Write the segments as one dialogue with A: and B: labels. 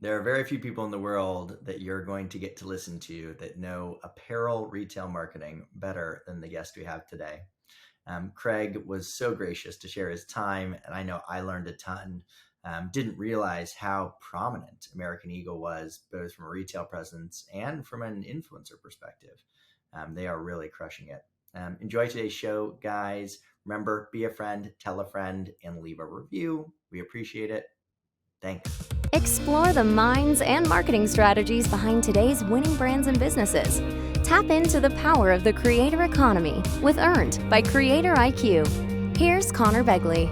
A: There are very few people in the world that you're going to get to listen to that know apparel retail marketing better than the guest we have today. Craig was so gracious to share his time, and I know I learned a ton. Didn't realize how prominent American Eagle was, both from a retail presence and from an influencer perspective. They are really crushing it. Enjoy today's show, guys. Remember, be a friend, tell a friend, and leave a review. We appreciate it. Thanks.
B: Explore the minds and marketing strategies behind today's winning brands and businesses. Tap into the power of the creator economy with Earned by Creator IQ. Here's Connor Begley.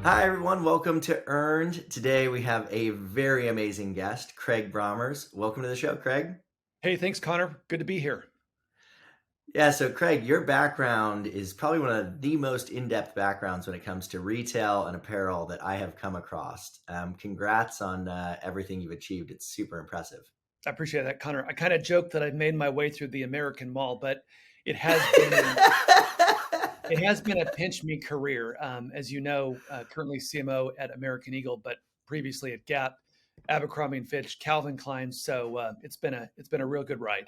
A: Hi, everyone. Welcome to Earned. Today we have a very amazing guest, Craig Brommers. Welcome to the show, Craig.
C: Hey, thanks, Connor. Good to be here.
A: Yeah, so Craig, your background is probably one of the most in-depth backgrounds when it comes to retail and apparel that I have come across. Congrats on everything you've achieved. It's super impressive.
C: I appreciate that, Connor. I kind of joked that I've made my way through the American Mall, but it has been a pinch me career. As you know, currently CMO at American Eagle, but previously at Gap, Abercrombie Fitch, Calvin Klein. So it's been a real good ride.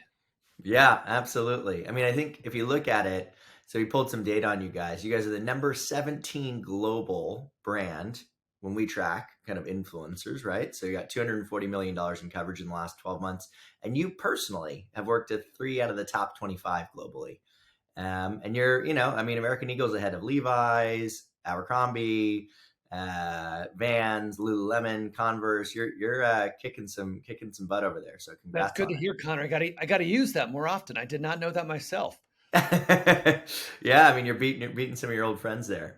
A: Yeah, absolutely. I mean, I think if you look at it, so we pulled some data on you guys. You guys are the number 17 global brand when we track kind of influencers, right? So you got $240 million in coverage in the last 12 months. And you personally have worked at 3 out of the top 25 globally. And you're, American Eagle's ahead of Levi's, Abercrombie, Vans, Lululemon, Converse. You're kicking some butt over there. So congrats.
C: That's good to hear, Connor. I got to use that more often. I did not know that myself.
A: Yeah, I mean, you're beating some of your old friends there.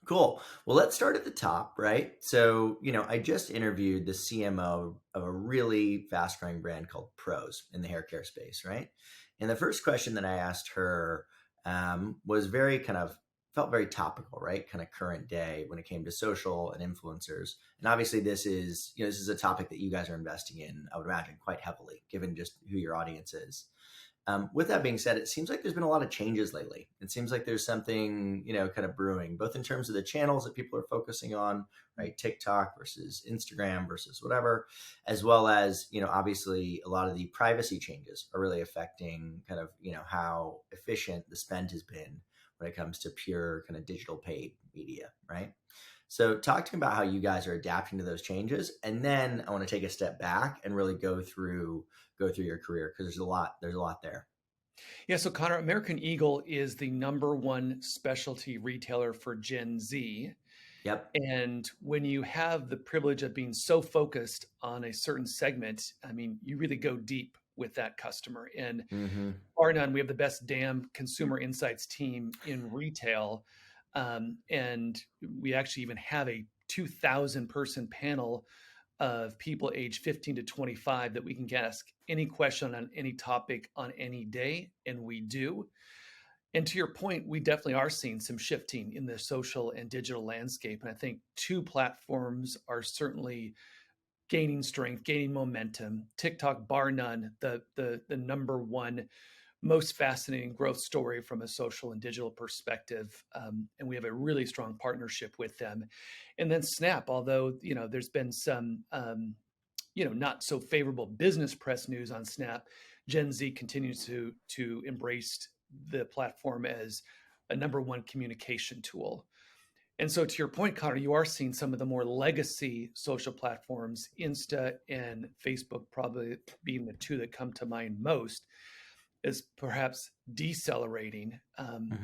A: Cool. Well, let's start at the top, right? So, I just interviewed the CMO of a really fast-growing brand called Pros in the hair care space, right? And the first question that I asked her was felt very topical, right? Kind of current day when it came to social and influencers. And obviously this is a topic that you guys are investing in, I would imagine, quite heavily, given just who your audience is. With that being said, it seems like there's been a lot of changes lately. It seems like there's something, kind of brewing, both in terms of the channels that people are focusing on, right? TikTok versus Instagram versus whatever, as well as, obviously a lot of the privacy changes are really affecting kind of, how efficient the spend has been when it comes to pure kind of digital paid media, right? So talk to me about how you guys are adapting to those changes. And then I want to take a step back and really go through your career, because there's a lot there.
C: Yeah. So Connor, American Eagle is the number one specialty retailer for Gen Z.
A: Yep.
C: And when you have the privilege of being so focused on a certain segment, I mean, you really go deep with that customer. And bar none, we have the best damn consumer insights team in retail. And we actually even have a 2,000 person panel of people aged 15 to 25 that we can ask any question on any topic on any day. And we do. And to your point, we definitely are seeing some shifting in the social and digital landscape. And I think 2 platforms are certainly gaining strength, gaining momentum. TikTok, bar none, the number one most fascinating growth story from a social and digital perspective. And we have a really strong partnership with them. And then Snap, although, there's been some, not so favorable business press news on Snap, Gen Z continues to embrace the platform as a number one communication tool. And so to your point, Connor, you are seeing some of the more legacy social platforms, Insta and Facebook probably being the 2 that come to mind most, is perhaps decelerating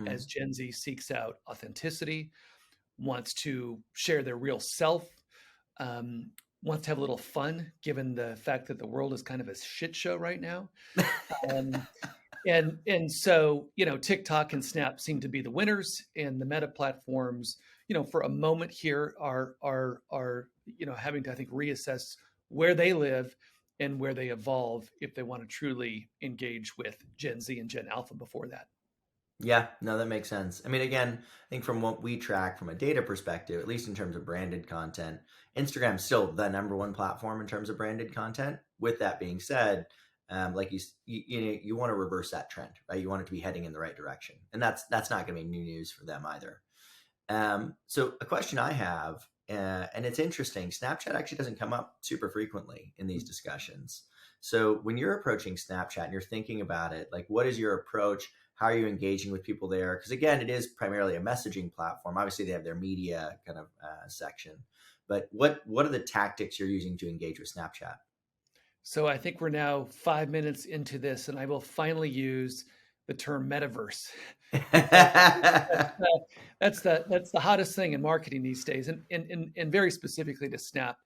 C: as Gen Z seeks out authenticity, wants to share their real self, wants to have a little fun, given the fact that the world is kind of a shit show right now. And so, TikTok and Snap seem to be the winners, and the meta platforms, for a moment here are having to, I think, reassess where they live and where they evolve if they want to truly engage with Gen Z and Gen Alpha before that.
A: Yeah, no, that makes sense. I mean, again, I think from what we track from a data perspective, at least in terms of branded content, Instagram's still the number one platform in terms of branded content. With that being said, like you want to reverse that trend, right? You want it to be heading in the right direction, and that's not going to be new news for them either. So a question I have And it's interesting. Snapchat actually doesn't come up super frequently in these discussions. So when you're approaching Snapchat and you're thinking about it, like what is your approach? How are you engaging with people there? Because again, it is primarily a messaging platform. Obviously, they have their media kind of section. But what are the tactics you're using to engage with Snapchat?
C: So I think we're now 5 minutes into this, and I will finally use the term metaverse because that's the hottest thing in marketing these days, and very specifically to Snap,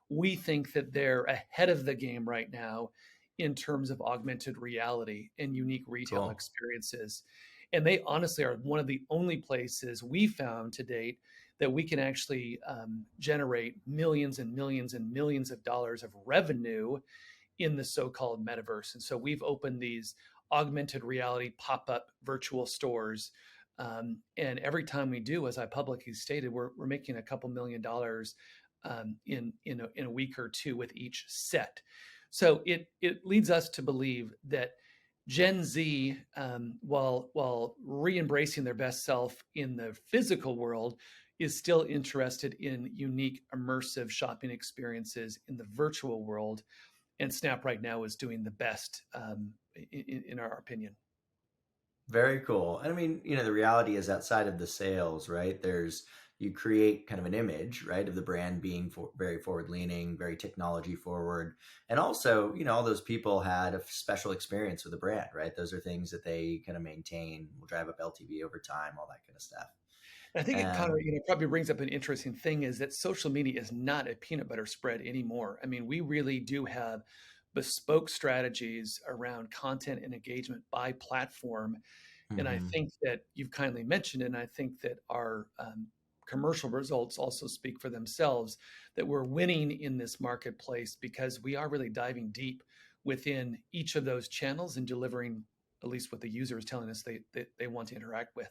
C: we think that they're ahead of the game right now in terms of augmented reality and unique retail
A: Cool.
C: experiences. And they honestly are one of the only places we found to date that we can actually generate millions and millions and millions of dollars of revenue in the so-called metaverse. And so we've opened these augmented reality pop-up virtual stores. And every time we do, as I publicly stated, we're making a couple $1 million in a week or two with each set. So it leads us to believe that Gen Z, while re-embracing their best self in the physical world, is still interested in unique, immersive shopping experiences in the virtual world. And Snap right now is doing the best, in our opinion.
A: Very cool. And I mean, the reality is outside of the sales, right? You create kind of an image, right, of the brand being very forward leaning, very technology forward. And also, all those people had a special experience with the brand, right? Those are things that they kind of maintain, will drive up LTV over time, all that kind of stuff.
C: And I think it kind of,
A: Um,
C: probably brings up an interesting thing is that social media is not a peanut butter spread anymore. I mean, we really do have bespoke strategies around content and engagement by platform. And I
A: mhm.
C: think that you've kindly mentioned, and I think that our commercial results also speak for themselves, that we're winning in this marketplace because we are really diving deep within each of those channels and delivering at least what the user is telling us they want to interact with.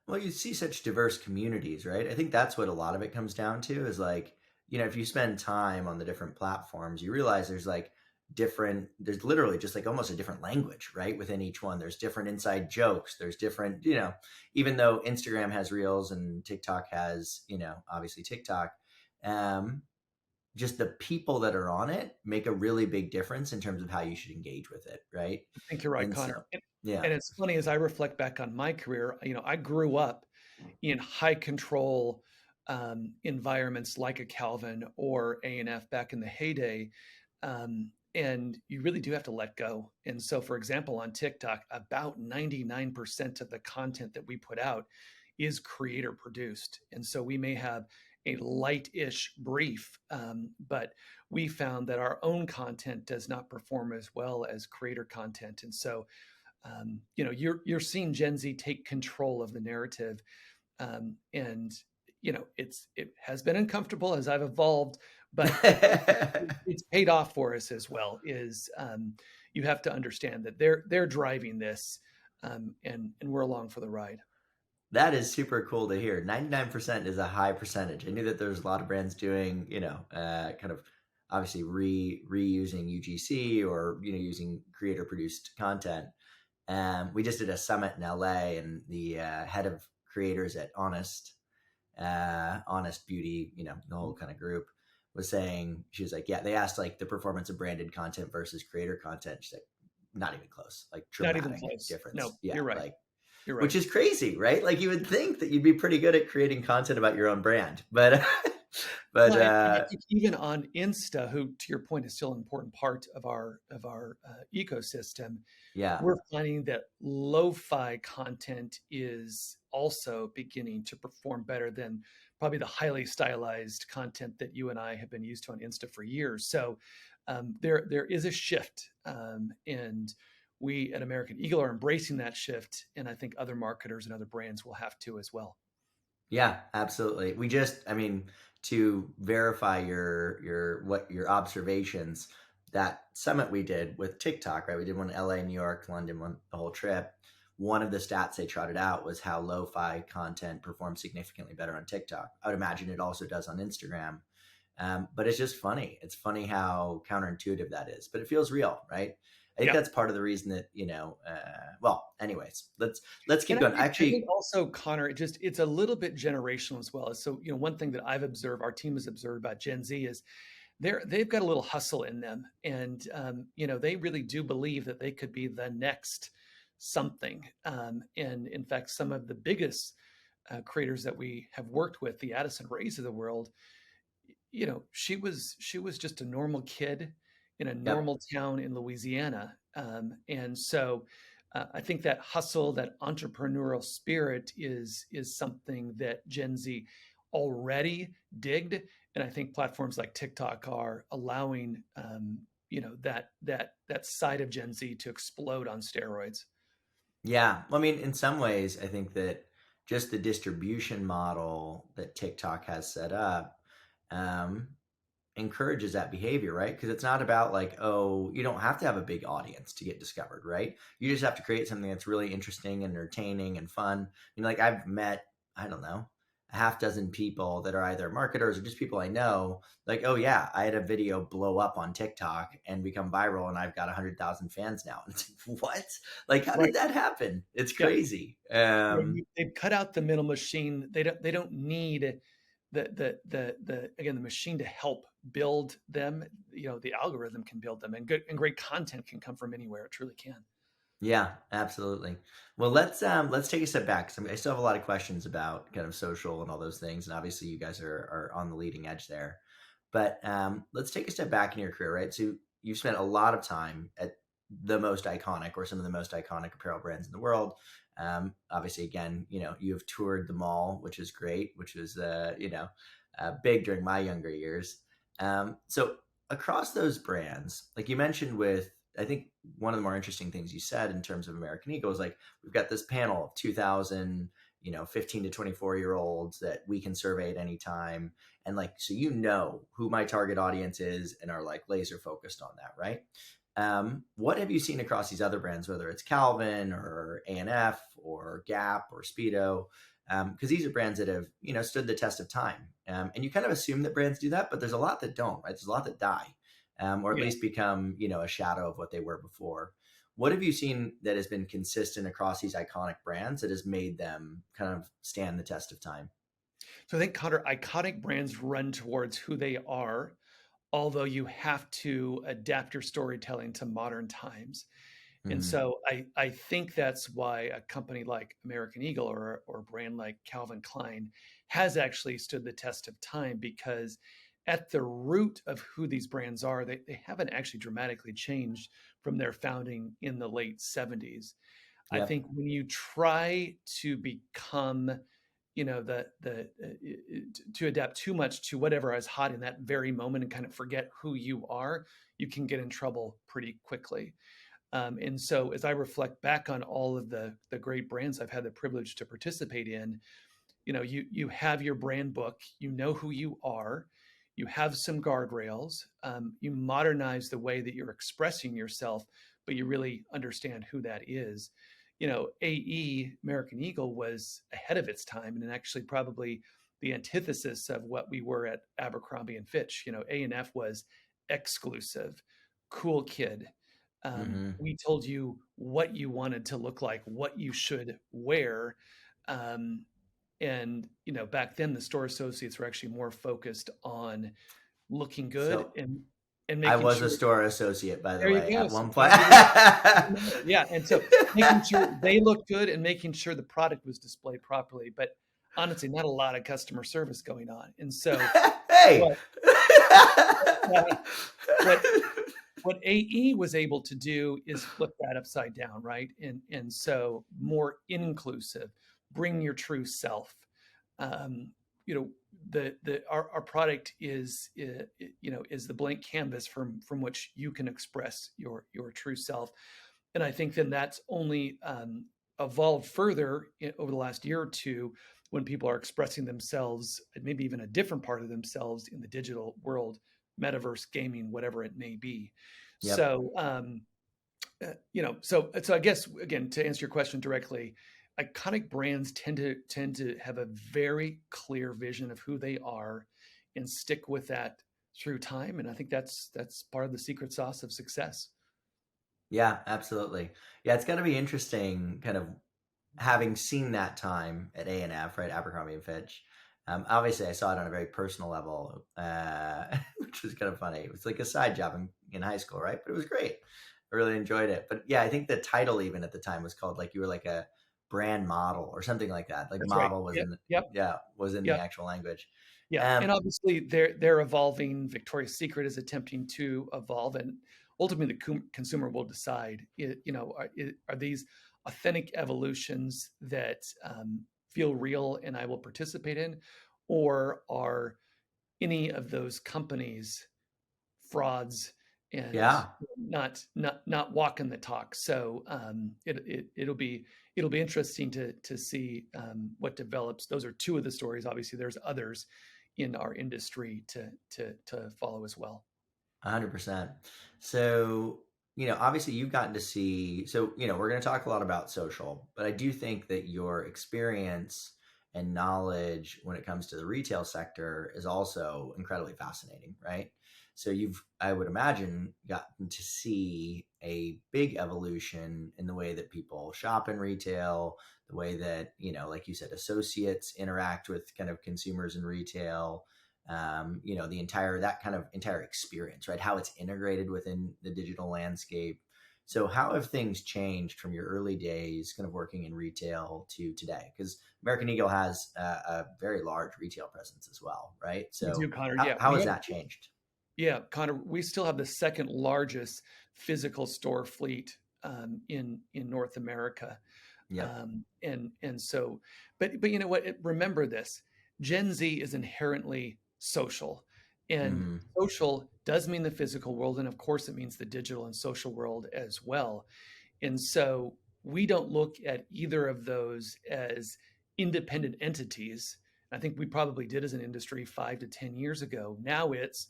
A: Well, you see such diverse communities, right? I think that's what a lot of it comes down to is like, if you spend time on the different platforms, you realize there's literally just like almost a different language, right? Within each one, there's different inside jokes. There's different, even though Instagram has reels and TikTok has, obviously TikTok, um, just the people that are on it make a really big difference in terms of how you should engage with it, right?
C: I think you're right,
A: And so,
C: Connor.
A: yeah.
C: And it's funny as I reflect back on my career, I grew up in high control environments like a Calvin or A&F back in the heyday. And you really do have to let go. And so, for example, on TikTok, about 99% of the content that we put out is creator produced. And so we may have a light-ish brief, but we found that our own content does not perform as well as creator content. And so, you're seeing Gen Z take control of the narrative, and it has been uncomfortable as I've evolved, but it's paid off for us as well. Is You have to understand that they're driving this, and we're along for the ride.
A: That is super cool to hear. 99% is a high percentage. I knew that there's a lot of brands doing, kind of obviously reusing UGC or, using creator produced content. We just did a summit in LA and the head of creators at Honest Beauty, the whole kind of group was saying, she was like, yeah, they asked like the performance of branded content versus creator content. She's like, not even close, like
C: Not even
A: dramatic
C: close. No,
A: difference. Yeah.
C: you're right.
A: Like,
C: You're right.
A: which is crazy, right? Like you would think that you'd be pretty good at creating content about your own brand, but but
C: Well, and I think even on Insta, who to your point is still an important part of our ecosystem,
A: yeah,
C: we're finding that lo-fi content is also beginning to perform better than probably the highly stylized content that you and I have been used to on Insta for years. So there is a shift, and we at American Eagle are embracing that shift, and I think other marketers and other brands will have to as well.
A: yeah, absolutely. I mean, to verify your observations, that summit we did with TikTok, right? We did one in LA, New York, London, the whole trip. One of the stats they trotted out was how lo-fi content performs significantly better on TikTok. I would imagine it also does on Instagram. But it's just funny. It's funny how counterintuitive that is, but it feels real, right? I think
C: Yeah.
A: that's part of the reason that, well, anyways, let's keep
C: And
A: going.
C: I think
A: Actually,
C: also, Connor, it's a little bit generational as well. So, one thing that I've observed, our team has observed about Gen Z is they've got a little hustle in them, and they really do believe that they could be the next something. And in fact, some of the biggest creators that we have worked with, the Addison Rays of the world, she was just a normal kid in a
A: yep.
C: normal town in Louisiana, and so I think that hustle, that entrepreneurial spirit, is something that Gen Z already digged, and I think platforms like TikTok are allowing that side of Gen Z to explode on steroids.
A: Yeah. Well, I mean, in some ways, I think that just the distribution model that TikTok has set up, um, encourages that behavior, right? Because it's not about like, oh, you don't have to have a big audience to get discovered, right? You just have to create something that's really interesting and entertaining and fun. Like I've met, I don't know, a half dozen people that are either marketers or just people I know. Like, oh yeah, I had a video blow up on TikTok and become viral, and I've got 100,000 fans now. And it's like, what? Like, how
C: Right.
A: did that happen? It's
C: Yeah.
A: crazy.
C: Yeah, they've cut out the middle machine. They don't need the again, the machine to help build them. The algorithm can build them, and good and great content can come from anywhere. It truly can.
A: Yeah, absolutely. Well, let's take a step back. 'Cause I still have a lot of questions about kind of social and all those things, and obviously you guys are on the leading edge there. But let's take a step back in your career, right? So you've spent a lot of time at the most iconic or some of the most iconic apparel brands in the world. Obviously, again, you have toured the mall, which is great, which was big during my younger years. So across those brands, like you mentioned with, I think one of the more interesting things you said in terms of American Eagle is like, we've got this panel of 2000, 15 to 24 year olds that we can survey at any time. And like, so who my target audience is and are like laser focused on that, right? What have you seen across these other brands, whether it's Calvin or A&F or Gap or Speedo? Because these are brands that have, stood the test of time. And you kind of assume that brands do that, but there's a lot that don't, right? There's a lot that die, or at
C: Yeah.
A: least become, a shadow of what they were before. What have you seen that has been consistent across these iconic brands that has made them kind of stand the test of time?
C: So I think, Connor, iconic brands run towards who they are, although you have to adapt your storytelling to modern times. And
A: Hmm.
C: so I think that's why a company like American Eagle or a brand like Calvin Klein has actually stood the test of time, because at the root of who these brands are, they haven't actually dramatically changed from their founding in the late 70s. I
A: Yep.
C: think when you try to become, to adapt too much to whatever is hot in that very moment and kind of forget who you are, you can get in trouble pretty quickly. And so as I reflect back on all of the great brands I've had the privilege to participate in, you have your brand book, you know who you are, you have some guardrails, you modernize the way that you're expressing yourself, but you really understand who that is. American Eagle was ahead of its time, and actually probably the antithesis of what we were at Abercrombie and Fitch. A&F was exclusive, cool kid.
A: Hmm.
C: We told you what you wanted to look like, what you should wear. Um, and back then the store associates were actually more focused on looking good
A: So
C: and
A: I
C: making
A: was a
C: sure.
A: store associate, by the
C: There you
A: way,
C: go.
A: at
C: So
A: one point.
C: glad you remember. Yeah, and so making sure they look good and making sure the product was displayed properly, but honestly not a lot of customer service going on. And so
A: Hey.
C: what uh, what what AE was able to do is flip that upside down, right? And so more inclusive, bring your true self. Um, you know, our product is the blank canvas from which you can express your true self. And I think then that's only evolved further over the last year or two, when people are expressing themselves, maybe even a different part of themselves in the digital world, metaverse, gaming, whatever it may be.
A: Yep.
C: So, so I guess again, to answer your question directly, iconic brands tend to have a very clear vision of who they are and stick with that through time. And I think that's part of the secret sauce of success.
A: Yeah, absolutely. Yeah, it's got to be interesting kind of having seen that time at A&F, right, Abercrombie and Fitch. Obviously, I saw it on a very personal level, which was kind of funny. It was like a side job in high school, right? But it was great. I really enjoyed it. But yeah, I think the title even at the time was called like you were like a brand model or something like that. Like
C: That's right.
A: model was
C: Yep.
A: in
C: Yep.
A: yeah was in the
C: Yep.
A: actual language.
C: Yeah, and
A: Um,
C: obviously they're evolving. Victoria's Secret is attempting to evolve, and ultimately the consumer will decide. Are these authentic evolutions that feel real and I will participate in, or are any of those companies frauds and
A: yeah,
C: not walking the talk? So it'll be interesting to see what develops. Those are two of the stories. Obviously, there's others in our industry to follow as well.
A: 100%. So, obviously you've gotten to see, so, we're going to talk a lot about social, but I do think that your experience and knowledge when it comes to the retail sector is also incredibly fascinating, right? So I would imagine, gotten to see a big evolution in the way that people shop in retail, the way that, like you said, associates interact with kind of consumers in retail, the that kind of entire experience, right? How it's integrated within the digital landscape. So, how have things changed from your early days, kind of working in retail, to today? Because American Eagle has a very large retail presence as well, right?
C: We
A: So,
C: do, Connor.
A: how,
C: Yeah,
A: how has that changed?
C: Connor. We still have the second largest physical store fleet in North America.
A: Yep.
C: And so, but you know what? Remember this: Gen Z is inherently social, and
A: Hmm.
C: social does mean the physical world, and of course, it means the digital and social world as well. And so, we don't look at either of those as independent entities. I think we probably did as an industry 5 to 10 years ago. Now it's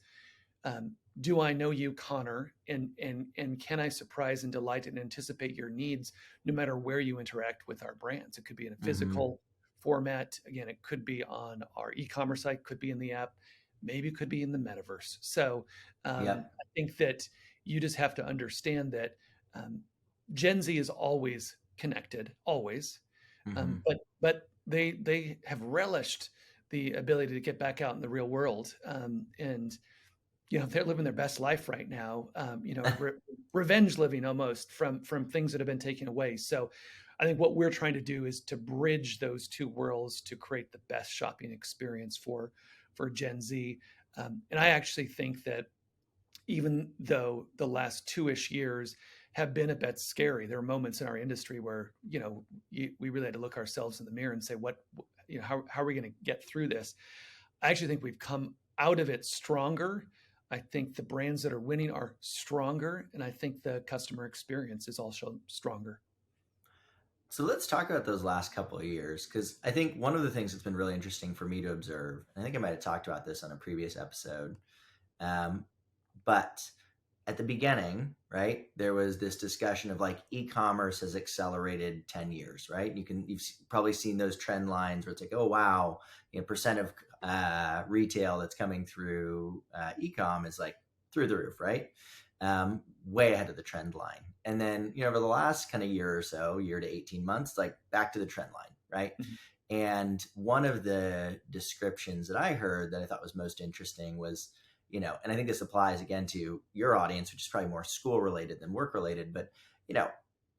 C: do I know you, Connor? And can I surprise and delight and anticipate your needs no matter where you interact with our brands? It could be in a
A: Hmm.
C: physical format. Again, it could be on our e-commerce site, could be in the app, maybe it could be in the metaverse. So
A: Yep.
C: I think that you just have to understand that um, Gen Z is always connected, always,
A: Hmm.
C: but they have relished the ability to get back out in the real world, and they're living their best life right now. Revenge living almost from things that have been taken away. So, I think what we're trying to do is to bridge those two worlds to create the best shopping experience for Gen Z. And I actually think that even though the last 2-ish years have been a bit scary, there are moments in our industry where we really had to look ourselves in the mirror and say, what how are we going to get through this? I actually think we've come out of it stronger. I think the brands that are winning are stronger, and I think the customer experience is also stronger.
A: So let's talk about those last couple of years, because I think one of the things that's been really interesting for me to observe, and I think I might have talked about this on a previous episode, um, but at the beginning, right, there was this discussion of like e-commerce has accelerated 10 years, right? You've probably seen those trend lines where it's like, oh wow, percent of retail that's coming through e-com is like through the roof, right? Way ahead of the trend line. And then, over the last kind of year or so, year to 18 months, like back to the trend line, right?
C: Mhm.
A: And one of the descriptions that I heard that I thought was most interesting was, and I think this applies again to your audience, which is probably more school related than work related, but,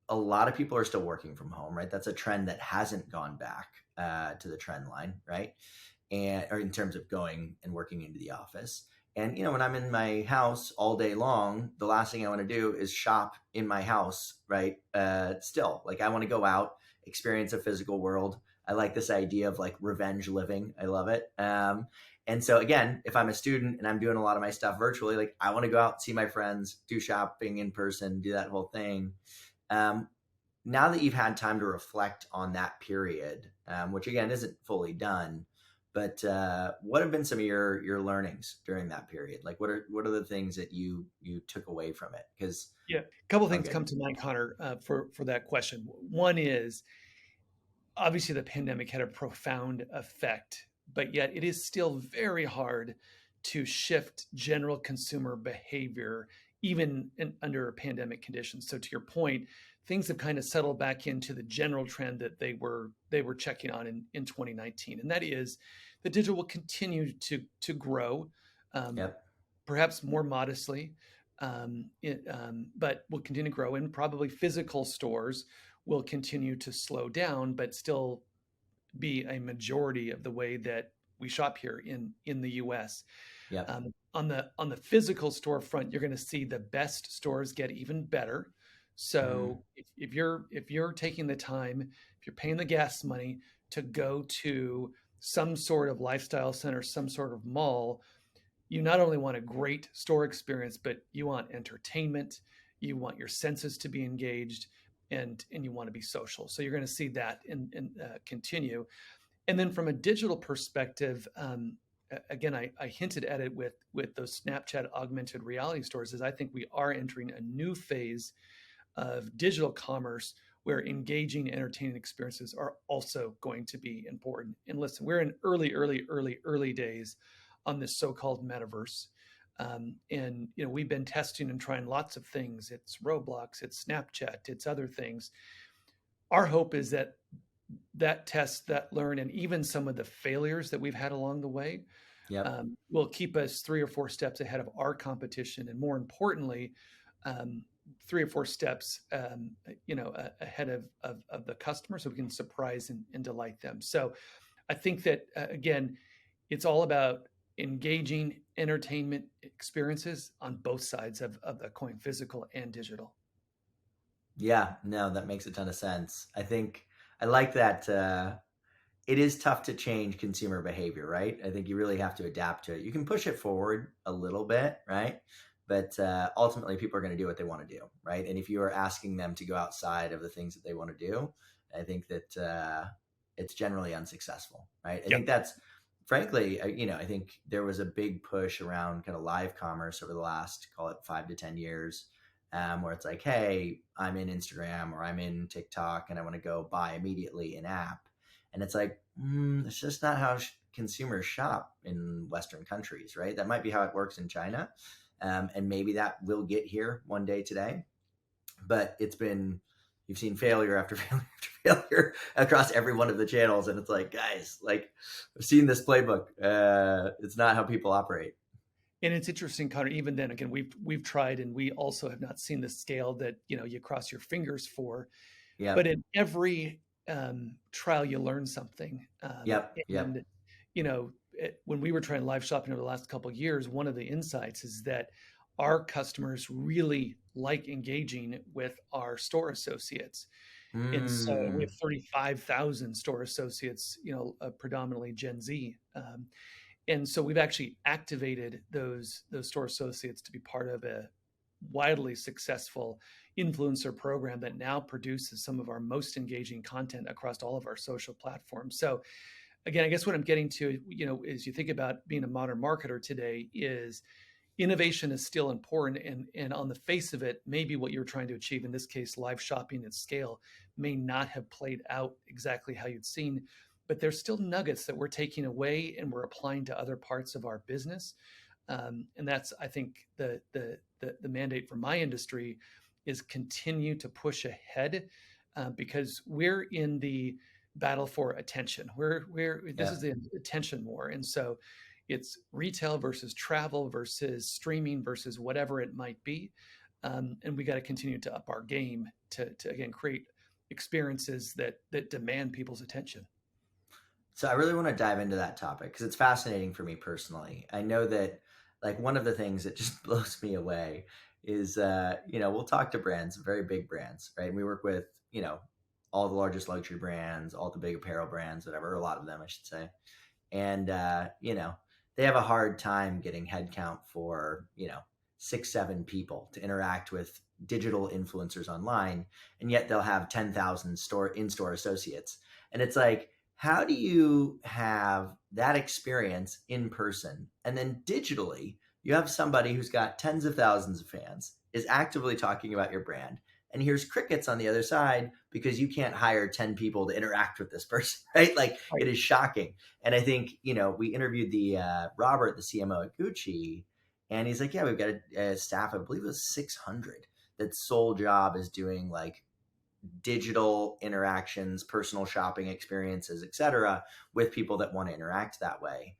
A: a lot of people are still working from home, right? That's a trend that hasn't gone back to the trend line, right? And or in terms of going and working into the office. And when I'm in my house all day long, the last thing I want to do is shop in my house, right? Still, like I want to go out, experience a physical world. I like this idea of like revenge living. I love it. And so again, if I'm a student and I'm doing a lot of my stuff virtually, like I want to go out, see my friends, do shopping in person, do that whole thing. Um, Now that you've had time to reflect on that period, which again isn't fully done, but what have been some of your learnings during that period? Like, what are the things that you took away from it? Because
C: Yeah, a couple things
A: okay,
C: come to mind, Connor, for that question. One is obviously the pandemic had a profound effect, but yet it is still very hard to shift general consumer behavior, even under pandemic conditions. So to your point, things have kind of settled back into the general trend that they were checking on in 2019, and that is that digital will continue to grow, um,
A: Yep.
C: perhaps more modestly, but will continue to grow, and probably physical stores will continue to slow down, but still be a majority of the way that we shop here in the U.S.
A: Yep.
C: On the physical storefront, you're going to see the best stores get even better.
A: Mm.
C: So if you're taking the time, if you're paying the gas money to go to some sort of lifestyle center, some sort of mall, you not only want a great store experience, but you want entertainment, you want your senses to be engaged, and you want to be social. So you're going to see that and continue. And then from a digital perspective, again, I hinted at it with those Snapchat augmented reality stores, is I think we are entering a new phase of digital commerce where engaging, entertaining experiences are also going to be important. And listen, we're in early days on this so-called metaverse. And we've been testing and trying lots of things. It's Roblox, it's Snapchat, it's other things. Our hope is that test, that learn, and even some of the failures that we've had along the way
A: Yep.
C: will keep us 3 or 4 steps ahead of our competition, and more importantly, 3 or 4 steps, ahead of the customer, so we can surprise and delight them. So, I think that again, it's all about engaging entertainment experiences on both sides of the coin, physical and digital.
A: Yeah, no, that makes a ton of sense. I think I like that. It is tough to change consumer behavior, right? I think you really have to adapt to it. You can push it forward a little bit, right? But ultimately, people are going to do what they want to do, right? And if you are asking them to go outside of the things that they want to do, I think that it's generally unsuccessful, right? I
C: Yep.
A: think that's, frankly, I think there was a big push around kind of live commerce over the last, call it 5 to 10 years, where it's like, hey, I'm in Instagram or I'm in TikTok and I want to go buy immediately an app. And it's like, it's just not how consumers shop in Western countries, right? That might be how it works in China. And maybe that will get here one day today. But you've seen failure after failure after failure across every one of the channels. And it's like, guys, like, I've seen this playbook. It's not how people operate.
C: And it's interesting, Connor. Even then, again, we've tried, and we also have not seen the scale that you cross your fingers for.
A: Yep.
C: But in every trial, you learn something.
A: Yep. Yep.
C: And when we were trying live shopping over the last couple of years, one of the insights is that our customers really like engaging with our store associates. And so we have 35,000 store associates, predominantly Gen Z. And so we've actually activated those store associates to be part of a widely successful influencer program that now produces some of our most engaging content across all of our social platforms. So again, I guess what I'm getting to, is you think about being a modern marketer today, is innovation is still important. And on the face of it, maybe what you're trying to achieve, in this case, live shopping at scale, may not have played out exactly how you'd seen, but there's still nuggets that we're taking away and we're applying to other parts of our business. And that's, I think, the mandate for my industry is continue to push ahead, because we're in the battle for attention. This is the attention war, and so it's retail versus travel versus streaming versus whatever it might be, and we got to continue to up our game to again create experiences that demand people's attention.
A: So I really want to dive into that topic because it's fascinating for me personally. I know that, like, one of the things that just blows me away is, we'll talk to brands, very big brands, right? And we work with, all the largest luxury brands, all the big apparel brands, whatever, a lot of them, I should say. And, they have a hard time getting headcount for, 6, 7 people to interact with digital influencers online. And yet they'll have 10,000 in-store associates. And it's like, how do you have that experience in person? And then digitally, you have somebody who's got tens of thousands of fans, is actively talking about your brand. and here's crickets on the other side because you can't hire 10 people to interact with this person, right? Like
C: Right.
A: it is shocking. And I think, we interviewed the Robert, the CMO at Gucci, and he's like, yeah, we've got a staff, I believe it was 600, that's sole job is doing like digital interactions, personal shopping experiences, etc., with people that want to interact that way.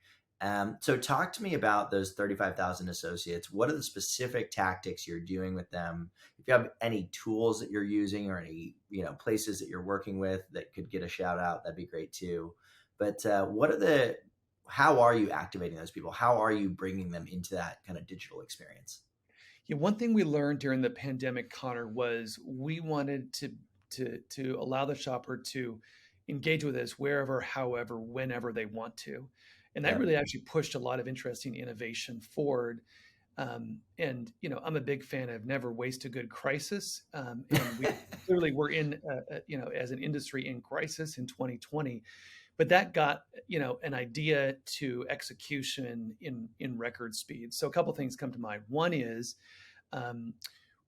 A: So talk to me about those 35,000 associates. What are the specific tactics you're doing with them? If you have any tools that you're using or any places that you're working with that could get a shout out, that'd be great too. But how are you activating those people? How are you bringing them into that kind of digital experience?
C: Yeah, one thing we learned during the pandemic, Connor, was we wanted to allow the shopper to engage with us wherever, however, whenever they want to, and that
A: Yep.
C: really actually pushed a lot of interesting innovation forward. And I'm a big fan of never waste a good crisis, and we clearly were in, as an industry in crisis in 2020, but that got an idea to execution in record speed. So a couple things come to mind. One is um,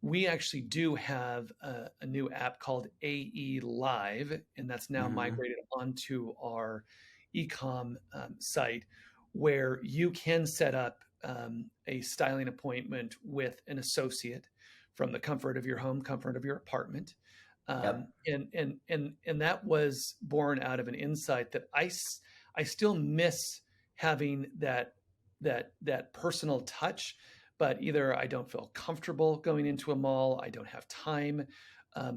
C: we actually do have a new app called AE Live, and that's now
A: Hmm.
C: migrated onto our ecom site, where you can set up a styling appointment with an associate from the comfort of your home, comfort of your apartment.
A: Yep.
C: And that was born out of an insight that I still miss having that personal touch, but either I don't feel comfortable going into a mall, I don't have time,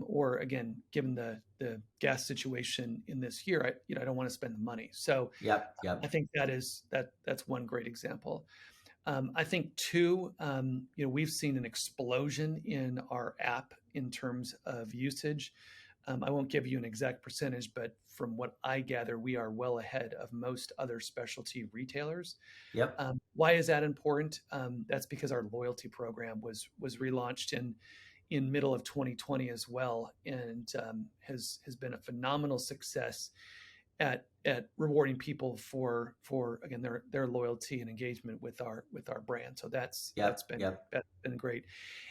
C: or again, given the gas situation in this year, I don't want to spend the money. So
A: Yep.
C: I
A: Yep.
C: think that's one great example. I think two, we've seen an explosion in our app in terms of usage. I won't give you an exact percentage, but from what I gather, we are well ahead of most other specialty retailers.
A: Yep.
C: Why is that important? That's because our loyalty program was relaunched in middle of 2020 as well, and has been a phenomenal success at rewarding people for again their loyalty and engagement with our brand. So
A: Yep. Yep.
C: that's been great.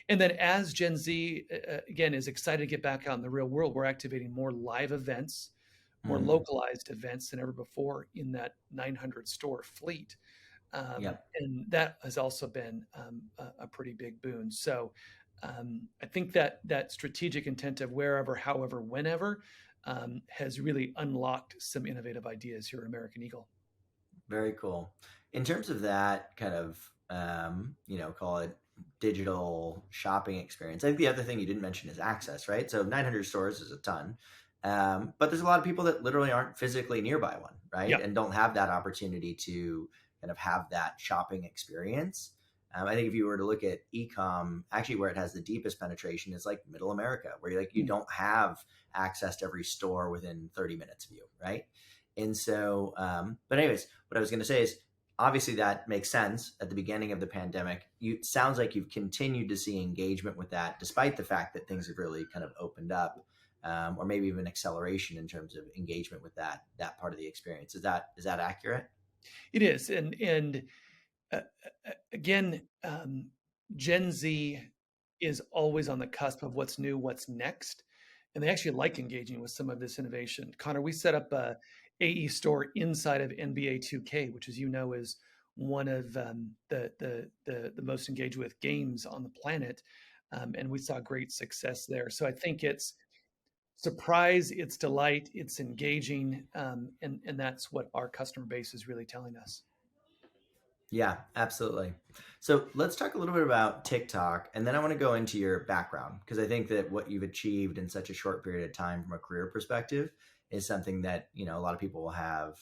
C: And then as Gen Z again is excited to get back out in the real world, we're activating more live events, more
A: Hmm.
C: localized events than ever before in that 900 store fleet.
A: Yep.
C: And that has also been a pretty big boon. So I think that strategic intent of wherever, however, whenever has really unlocked some innovative ideas here at American Eagle.
A: Very cool. In terms of that kind of, call it digital shopping experience, I think the other thing you didn't mention is access, right? So 900 stores is a ton. But there's a lot of people that literally aren't physically nearby one, right?
C: Yeah.
A: And don't have that opportunity to kind of have that shopping experience. I think if you were to look at ecom, actually where it has the deepest penetration is like middle America, where you
C: Mm.
A: don't have access to every store within 30 minutes of you, right? And so, but anyways, what I was going to say is obviously that makes sense at the beginning of the pandemic. You sounds like you've continued to see engagement with that, despite the fact that things have really kind of opened up, or maybe even acceleration in terms of engagement with that part of the experience. Is that accurate?
C: It is. And again, Gen Z is always on the cusp of what's new, what's next, and they actually like engaging with some of this innovation. Connor, we set up a AE store inside of NBA 2K, which, as you know, is one of the most engaged with games on the planet, and we saw great success there. So I think it's surprise, it's delight, it's engaging, and that's what our customer base is really telling us.
A: Yeah, absolutely. So let's talk a little bit about TikTok, and then I want to go into your background because I think that what you've achieved in such a short period of time from a career perspective is something that a lot of people will have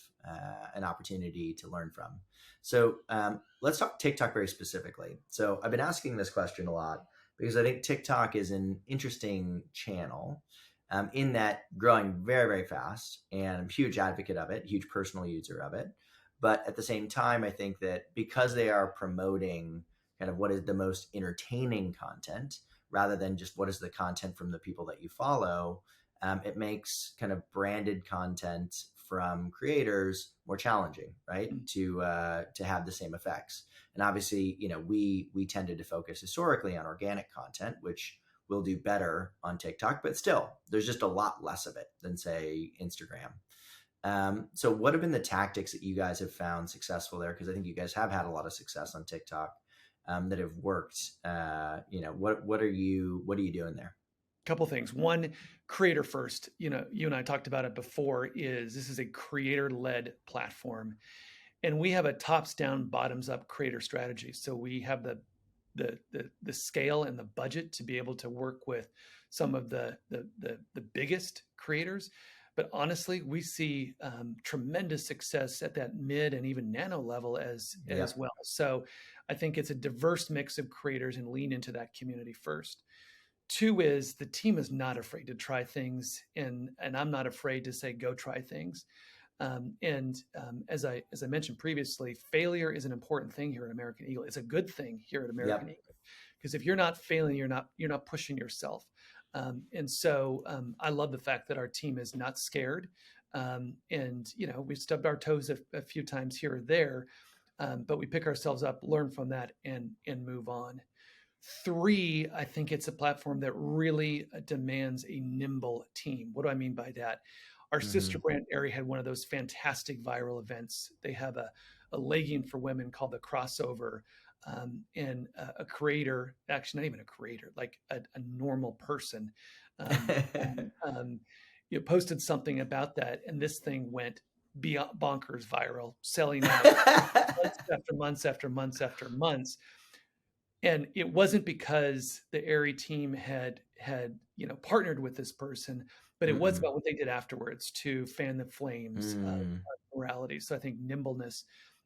A: an opportunity to learn from. So let's talk TikTok very specifically. So I've been asking this question a lot because I think TikTok is an interesting channel. In that growing very, very fast, and I'm a huge advocate of it, huge personal user of it. But at the same time, I think that because they are promoting kind of what is the most entertaining content rather than just what is the content from the people that you follow, it makes kind of branded content from creators more challenging, right?
C: Mm.
A: To have the same effects. And obviously, we tended to focus historically on organic content, which will do better on TikTok, but still, there's just a lot less of it than, say, Instagram. So what have been the tactics that you guys have found successful there? Because I think you guys have had a lot of success on TikTok that have worked. What are you doing there?
C: Couple things. One, creator first. You and I talked about it before. This is a creator-led platform, and we have a tops-down, bottoms-up creator strategy. So we have the scale and the budget to be able to work with some of the biggest creators. But honestly, we see tremendous success at that mid and even nano level as well. So I think it's a diverse mix of creators, and lean into that community first. Two is the team is not afraid to try things, and I'm not afraid to say, go try things. As I mentioned previously, failure is an important thing here at American Eagle. It's a good thing here at American Eagle, because if you're not failing, you're not pushing yourself. So I love the fact that our team is not scared. We've stubbed our toes a few times here or there, but we pick ourselves up, learn from that, and move on. Three, I think it's a platform that really demands a nimble team. What do I mean by that? Our sister brand Aerie had one of those fantastic viral events. They have a legging for women called the Crossover, and a creator, actually not even a creator, like a normal person, posted something about that, and this thing went beyond bonkers viral, selling out months after months after months after months. And it wasn't because the Aerie team had partnered with this person, but it was about what they did afterwards to fan the flames of morality. So I think nimbleness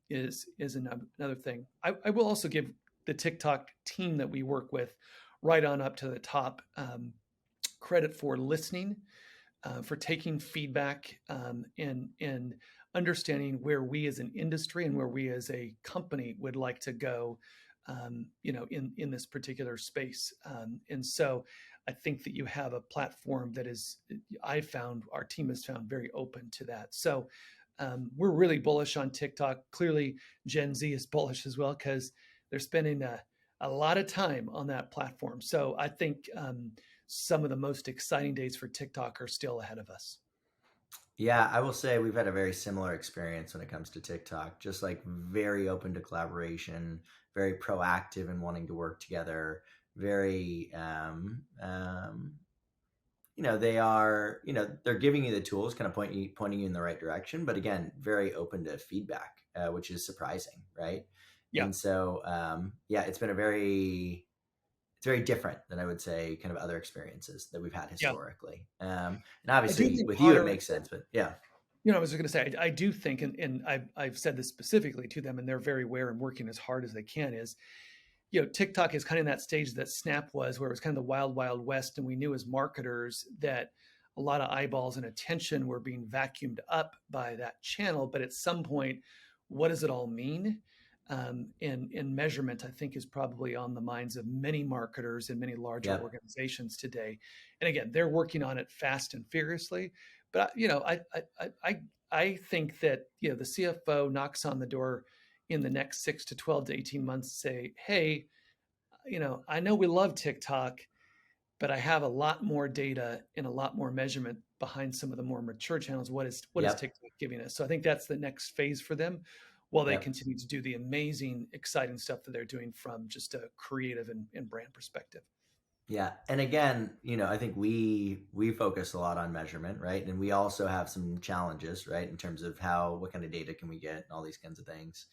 C: is another thing. I will also give the TikTok team that we work with, right on up to the top, credit for listening, for taking feedback, and understanding where we as an industry and where we as a company would like to go, in this particular space. And so I think that you have a platform that our team has found very open to that. So we're really bullish on TikTok. Clearly, Gen Z is bullish as well, because they're spending a lot of time on that platform. So I think some of the most exciting days for TikTok are still ahead of us.
A: Yeah, I will say we've had a very similar experience when it comes to TikTok, just like very open to collaboration, very proactive in wanting to work together, very, they're giving you the tools, kind of pointing you in the right direction, but again, very open to feedback, which is surprising, right?
C: Yeah.
A: And so, it's been it's very different than, I would say, kind of other experiences that we've had historically. And obviously with you, it makes sense, but yeah.
C: I was going to say, I do think, and I've said this specifically to them, and they're very aware and working as hard as they can, is, TikTok is kind of in that stage that Snap was, where it was kind of the wild, wild west. And we knew as marketers that a lot of eyeballs and attention were being vacuumed up by that channel. But at some point, what does it all mean? And measurement, I think, is probably on the minds of many marketers and many larger organizations today. And again, they're working on it fast and furiously. But I think that the CFO knocks on the door in the next 6 to 12 to 18 months, say, hey, I know we love TikTok, but I have a lot more data and a lot more measurement behind some of the more mature channels. What is TikTok giving us? So I think that's the next phase for them, while they continue to do the amazing, exciting stuff that they're doing from just a creative and brand perspective.
A: Yeah. And again, I think we focus a lot on measurement, right? And we also have some challenges, right? In terms of what kind of data can we get and all these kinds of things.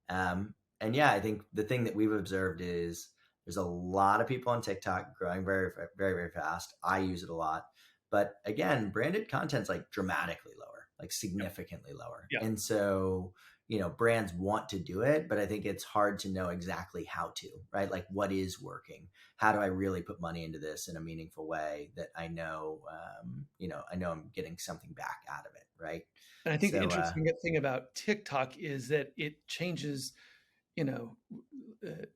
A: I think the thing that we've observed is there's a lot of people on TikTok growing very, very, very fast. I use it a lot, but again, branded content's like dramatically lower, like significantly lower. Yeah. And so, brands want to do it, but I think it's hard to know exactly how to, right? Like, what is working? How do I really put money into this in a meaningful way that I know, I'm getting something back out of it, right?
C: And I think the interesting thing about TikTok is that it changes,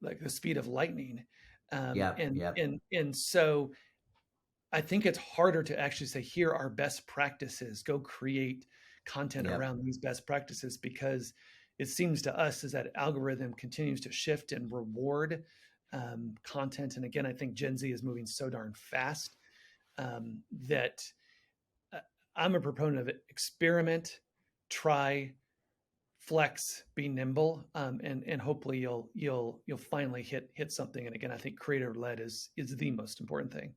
C: like the speed of lightning. And so I think it's harder to actually say, here are best practices, go create content around these best practices, because it seems to us as that algorithm continues to shift and reward content. And again, I think Gen Z is moving so darn fast that uh, I'm a proponent of it. Experiment, try, flex, be nimble, and hopefully you'll finally hit something. And again, I think creator led is the most important thing.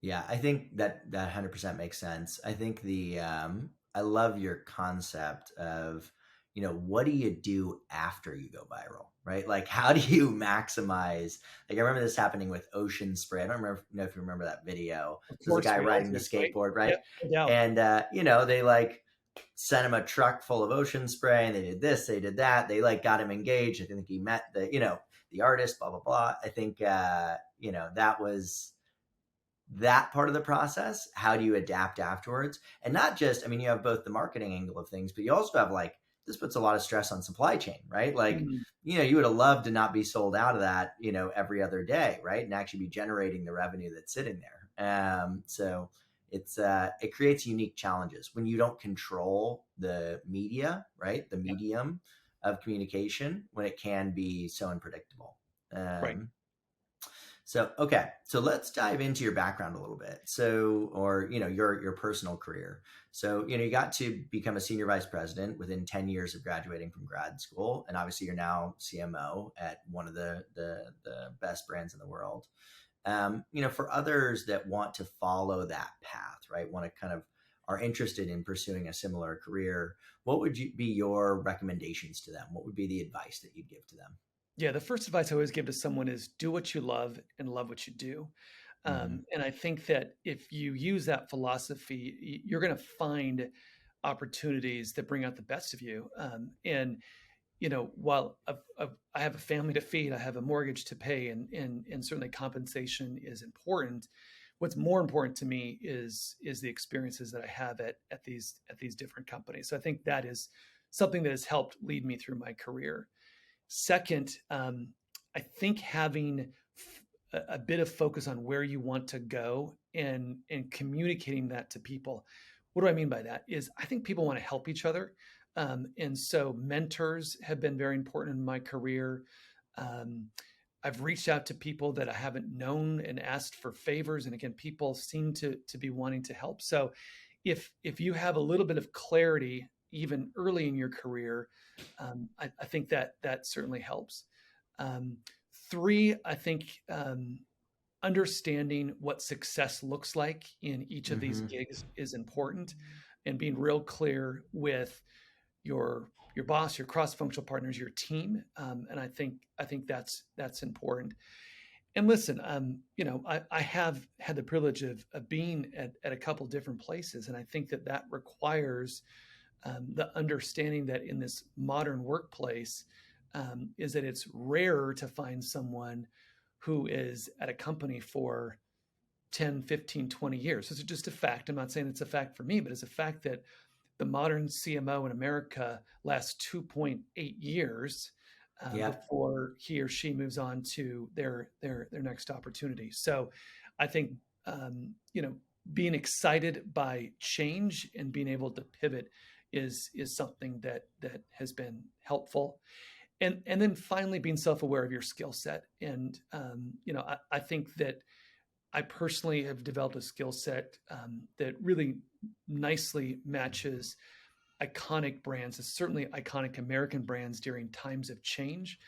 A: Yeah, I think that 100% makes sense. I think I love your concept of, what do you do after you go viral, right? Like, how do you maximize? Like, I remember this happening with Ocean Spray. I don't know if you remember that video.
C: Of
A: There's a
C: course,
A: guy
C: we all
A: riding the
C: do, right?
A: skateboard, right?
C: Yeah, no doubt.
A: And they like sent him a truck full of Ocean Spray, and they did this, they did that. They like got him engaged. I think he met the artist, blah blah blah. I think that was that part of the process. How do you adapt afterwards? And not just, I mean, you have both the marketing angle of things, but you also have like, this puts a lot of stress on supply chain, right? Like,
C: Mhm.
A: you would have loved to not be sold out of that, every other day, right? And actually be generating the revenue that's sitting there. So it creates unique challenges when you don't control the media, right? The
C: Yeah,
A: medium of communication, when it can be so unpredictable.
C: right.
A: So, okay. So let's dive into your background a little bit. So, or, your personal career. So, you got to become a senior vice president within 10 years of graduating from grad school. And obviously you're now CMO at one of the best brands in the world. For others that want to follow that path, right? Want to kind of are interested in pursuing a similar career, what would be your recommendations to them? What would be the advice that you'd give to them?
C: Yeah, the first advice I always give to someone is do what you love and love what you do.
A: Mm-hmm.
C: And I think that if you use that philosophy, you're going to find opportunities that bring out the best of you. And while I have a family to feed, I have a mortgage to pay, and certainly compensation is important. What's more important to me is the experiences that I have at these different companies. So I think that is something that has helped lead me through my career. Second, I think having a bit of focus on where you want to go and communicating that to people. What do I mean by that? Is I think people want to help each other, and so mentors have been very important in my career. Um, I've reached out to people that I haven't known and asked for favors, and again, people seem to be wanting to help. So, if you have a little bit of clarity even early in your career, I think that certainly helps. Um, Three, I think understanding what success looks like in each of these
A: Mm-hmm.
C: gigs is important, and being real clear with your boss, your cross-functional partners, your team, and I think that's important. And listen, I have had the privilege of being at a couple different places, and I think that requires the understanding that in this modern workplace is that it's rarer to find someone who is at a company for 10, 15, 20 years. It's just a fact. I'm not saying it's a fact for me, but it's a fact that the modern CMO in America lasts 2.8 years
A: Yeah.
C: before he or she moves on to their next opportunity. So I think being excited by change and being able to pivot is something that has been helpful. And then finally being self-aware of your skill set. And I think that I personally have developed a skill set that really nicely matches iconic brands, certainly iconic American brands during times of change.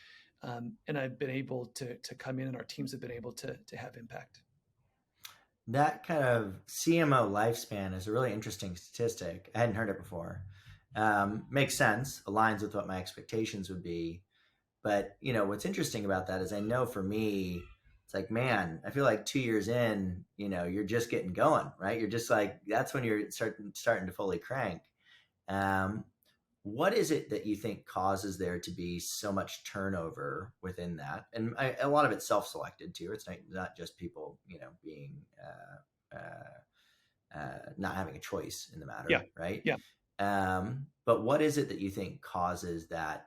C: And I've been able to come in, and our teams have been able to have impact.
A: That kind of CMO lifespan is a really interesting statistic. I hadn't heard it before. Makes sense, aligns with what my expectations would be. But what's interesting about that is I know for me, it's like, man, I feel like 2 years in, you're just getting going, right? You're just like, that's when you're starting to fully crank. Um, what is it that you think causes there to be so much turnover within that? And a lot of it's self-selected too. It's not just people, being not having a choice in the
C: Yeah,
A: matter, right?
C: yeah.
A: But what is it that you think causes that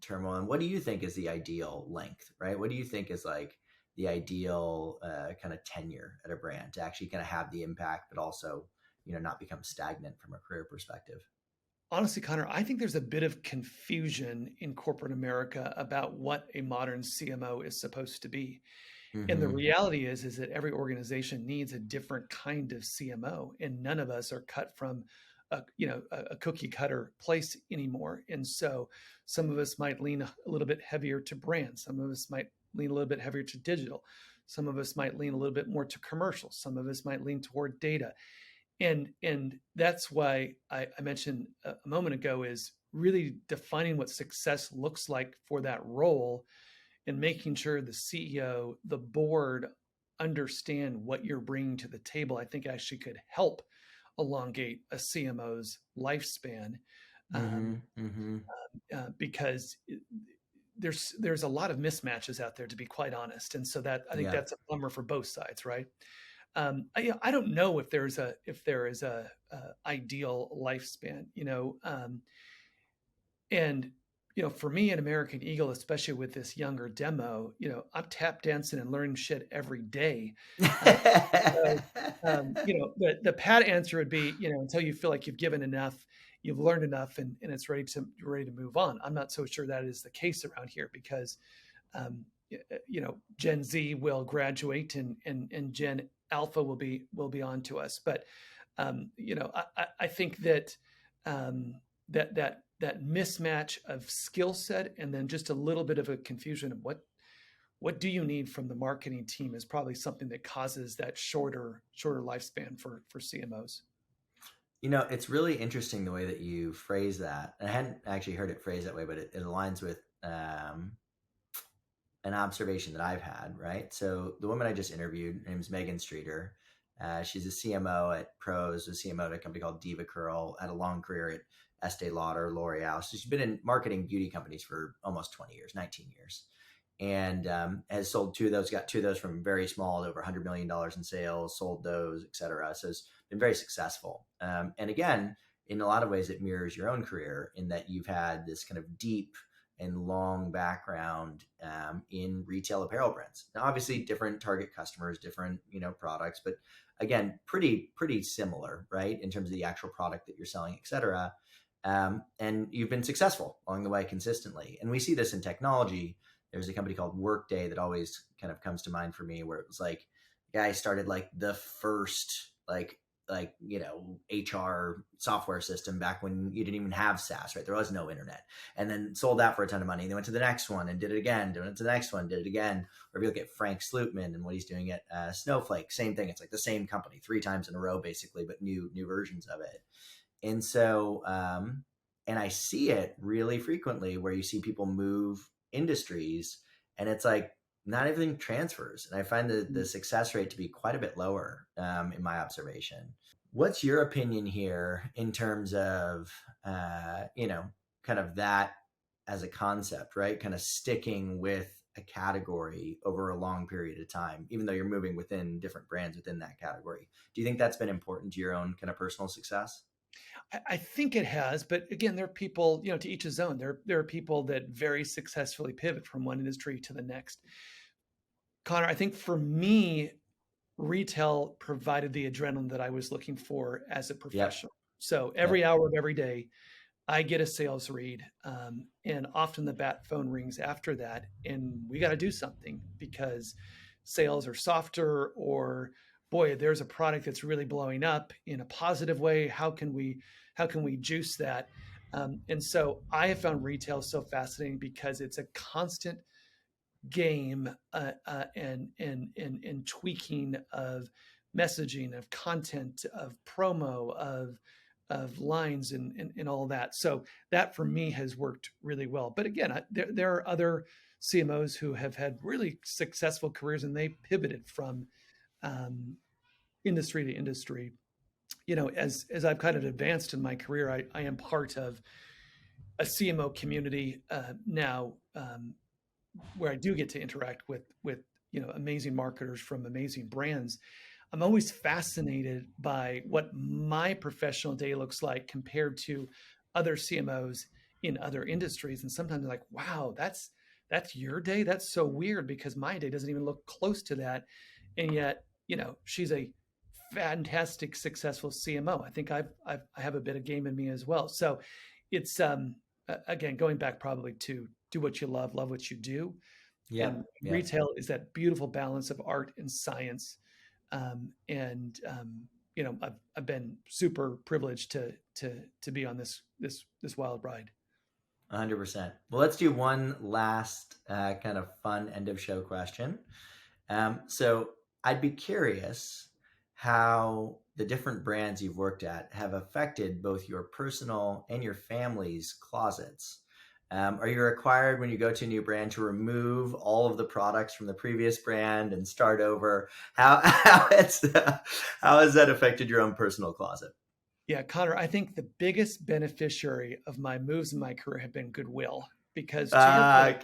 A: turmoil, and what do you think is the ideal length, right? What do you think is like the ideal kind of tenure at a brand to actually kind of have the impact, but also not become stagnant from a career perspective?
C: Honestly, Connor, I think there's a bit of confusion in corporate America about what a modern CMO is supposed to be. And the
A: Mm-hmm.
C: reality is that every organization needs a different kind of CMO, and none of us are cut from a cookie cutter place anymore. And so some of us might lean a little bit heavier to brand, some of us might lean a little bit heavier to digital, some of us might lean a little bit more to commercial, some of us might lean toward data. And that's why I mentioned a moment ago is really defining what success looks like for that role and making sure the CEO, the board understand what you're bringing to the table. I think actually could help elongate a CMO's lifespan,
A: Mm-hmm.
C: um,
A: Mm-hmm.
C: because there's a lot of mismatches out there, to be quite honest. And so that I think
A: Yeah.
C: that's a bummer for both sides, right? I don't know if there is a ideal lifespan, and for me at American Eagle, especially with this younger demo, I'm tap dancing and learning shit every day. Uh, so, the pat answer would be, until you feel like you've given enough, you've learned enough, and it's ready to move on. I'm not so sure that is the case around here because, um, Gen Z will graduate and Gen Alpha will be on to us. But, I think that, that mismatch of skill set and then just a little bit of a confusion of what do you need from the marketing team is probably something that causes that shorter lifespan for CMOs.
A: It's really interesting the way that you phrase that. I hadn't actually heard it phrased that way, but it aligns with an observation that I've had, right? So the woman I just interviewed, her name's Megan Streeter. She's a CMO at Pros, a CMO at a company called Diva Curl, had a long career at Estee Lauder, L'Oreal. So she's been in marketing beauty companies for almost 20 years, 19 years, and has sold two of those, got two of those from very small to over $100 million in sales, sold those, et cetera. So it's been very successful. And again, in a lot of ways, it mirrors your own career in that you've had this kind of deep and long background in retail apparel brands. Now, obviously, different target customers, different products, but again, pretty similar, right, in terms of the actual product that you're selling, et cetera. And you've been successful along the way consistently. And we see this in technology. There's a company called Workday that always kind of comes to mind for me, where it was like, guy started like the first HR software system back when you didn't even have SaaS, right? There was no internet, and then sold that for a ton of money. And they went to the next one and did it again, did it to the next one, did it again. Or if you look at Frank Slootman and what he's doing at Snowflake, same thing. It's like the same company 3 times in a row, basically, but new versions of it. And so, and I see it really frequently where you see people move industries, and it's like not everything transfers. And I find the success rate to be quite a bit lower in my observation. What's your opinion here in terms of, kind of that as a concept, right? Kind of sticking with a category over a long period of time, even though you're moving within different brands within that category. Do you think that's been important to your own kind of personal success?
C: I think it has, but again, there are people, to each his own. There are people that very successfully pivot from one industry to the next. Connor, I think for me, retail provided the adrenaline that I was looking for as a
A: Yep.
C: professional. So
A: Yep.
C: every hour of every day, I get a sales read, and often the bat phone rings after that, and we got to do something because sales are softer, or boy, there's a product that's really blowing up in a positive way. How can we juice that? And so I have found retail so fascinating because it's a constant game, and tweaking of messaging, of content, of promo, of lines, and all that. So that for me has worked really well. But again, there are other CMOs who have had really successful careers and they pivoted from um, industry to industry. As I've kind of advanced in my career, I am part of a CMO community now, where I do get to interact with amazing marketers from amazing brands. I'm always fascinated by what my professional day looks like compared to other CMOs in other industries. And sometimes I'm like, wow, that's your day. That's so weird because my day doesn't even look close to that. And yet, she's a fantastic, successful CMO. I think I have a bit of game in me as well. So it's, again, going back probably to do what you love what you do. And retail is that beautiful balance of art and science. I've been super privileged to be on this wild ride.
A: 100%. Well, let's do one last kind of fun end of show question. So I'd be curious how the different brands you've worked at have affected both your personal and your family's closets. Are you required when you go to a new brand to remove all of the products from the previous brand and start over? How has that affected your own personal closet?
C: Yeah, Connor, I think the biggest beneficiary of my moves in my career have been Goodwill, because to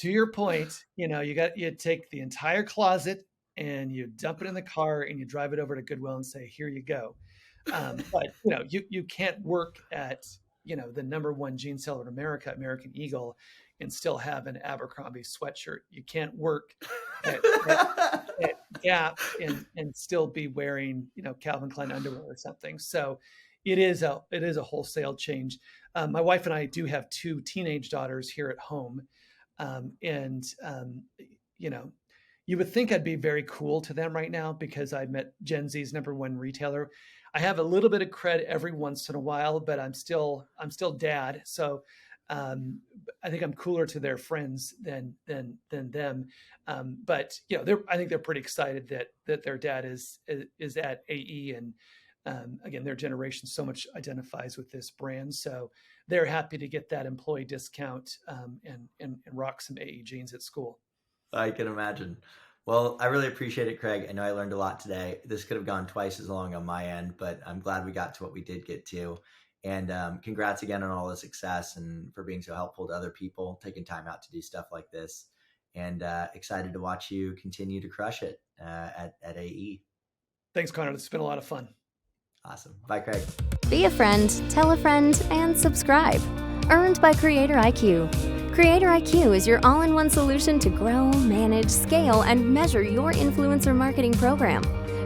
C: your point, you take the entire closet and you dump it in the car and you drive it over to Goodwill and say, here you go. But you can't work at the number one jean seller in America, American Eagle, and still have an Abercrombie sweatshirt. You can't work at Gap and still be wearing Calvin Klein underwear or something. So it is a wholesale change. My wife and I do have 2 teenage daughters here at home, you would think I'd be very cool to them right now because I met Gen Z's number one retailer. I have a little bit of cred every once in a while, but I'm still dad. So I think I'm cooler to their friends than them. But I think they're pretty excited that their dad is at AE, and again, their generation so much identifies with this brand, so they're happy to get that employee discount and rock some AE jeans at school.
A: I can imagine. Well, I really appreciate it, Craig. I know I learned a lot today. This could have gone twice as long on my end, but I'm glad we got to what we did get to. And congrats again on all the success and for being so helpful to other people, taking time out to do stuff like this. And excited to watch you continue to crush it at AE.
C: Thanks, Connor. It's been a lot of fun.
A: Awesome. Bye, Craig.
B: Be a friend, tell a friend, and subscribe. Earned by Creator IQ. Creator IQ is your all-in-one solution to grow, manage, scale, and measure your influencer marketing program.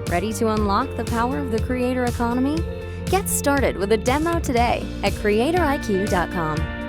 B: Ready to unlock the power of the creator economy? Get started with a demo today at creatoriq.com.